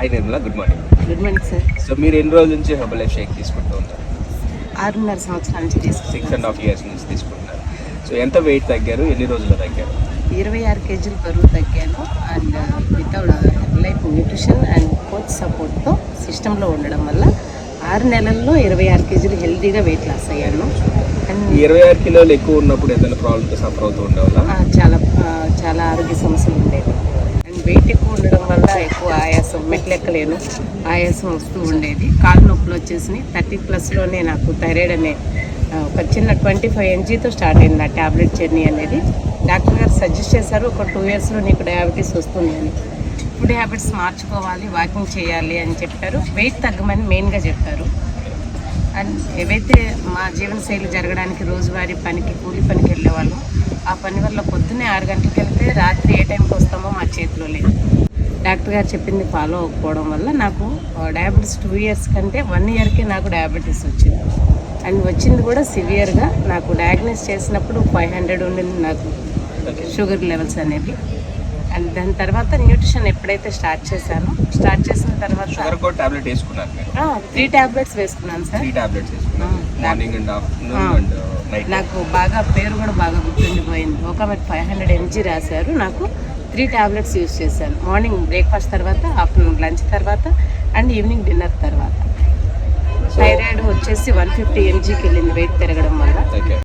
Hi Nirmala, good morning. Good morning sir. So మీరు ఎన్ని రోజుల నుంచి హెర్బల్ లైఫ్ షేక్ తీసుకుంటూ ఉంటారు? 6.5 సంవత్సరాల నుంచి తీసుకుంటాను. 6.5 years నుంచి తీసుకుంటున్నారు. సో ఎంత వెయిట్ తగ్గారు, ఎన్ని రోజుల్లో తగ్గారు? 26 kg బరువు తగ్గాను. And without life nutrition and coach సపోర్ట్తో సిస్టంలో ఉండడం వల్ల 6 నెలల్లో 26 kg హెల్తీగా వెయిట్ లాస్ అయ్యాను. అండ్ 26 కిలోలు ఎక్కువ ఉన్నప్పుడు ఏదైనా ప్రాబ్లంతో సఫర్ అవుతూ ఉండేవాళ్ళ? చాలా ఆరోగ్య సమస్యలు ఉండేవి. అండ్ వెయిట్ ఎక్కువ ఉండడం వల్ల ఎక్కువ ఆయాసం, మెట్లెక్కలేను, ఆయాసం వస్తూ ఉండేది. కాళ్ళు నొప్పులు వచ్చేసి 30+లోనే నాకు థైరాయిడ్ అనే ఒక చిన్న 25 mgతో స్టార్ట్ అయింది ఆ ట్యాబ్లెట్ జర్నీ అనేది. డాక్టర్ గారు సజెస్ట్ చేశారు, ఒక 2 yearsలో నీకు డయాబెటీస్ వస్తుంది అని. ఫుడ్ హ్యాబిట్స్ మార్చుకోవాలి, వాకింగ్ చేయాలి అని చెప్పారు. వెయిట్ తగ్గమని మెయిన్గా చెప్పారు. అండ్ ఏవైతే మా జీవనశైలి జరగడానికి రోజువారీ పనికి, కూలి పనికి వెళ్ళేవాళ్ళం, ఆ పని వల్ల పొద్దున్నే 6 గంటలకు వెళ్తే రాత్రి ఏ టైంకి వస్తామో మా చేతిలో లేదు. డాక్టర్ గారు చెప్పింది ఫాలో అవ్వకపోవడం వల్ల నాకు డయాబెటీస్ 2 years కంటే 1 yearకే నాకు డయాబెటీస్ వచ్చింది. అండ్ వచ్చింది కూడా సివియర్గా. నాకు డయాగ్నోస్ చేసినప్పుడు 500 ఉండింది నాకు షుగర్ లెవెల్స్ అనేవి. అండ్ దాని తర్వాత న్యూట్రిషన్ ఎప్పుడైతే స్టార్ట్ చేసిన తర్వాత 3 ట్యాబ్లెట్స్ వేసుకున్నాను సార్. 3 tablets వేసుకున్నాను, morning and afternoon and night. నాకు బాగా పేరు కూడా బాగా గుర్తుండిపోయింది. ఒక 500 mg రాశారు, నాకు 3 ట్యాబ్లెట్స్ యూజ్ చేశాను. మార్నింగ్ బ్రేక్ఫాస్ట్ తర్వాత, ఆఫ్టర్నూన్ లంచ్ తర్వాత అండ్ ఈవినింగ్ డిన్నర్ తర్వాత. థైరాయిడ్ వచ్చేసి 150 mgకి వెళ్ళింది వెయిట్ పెరగడం వల్ల.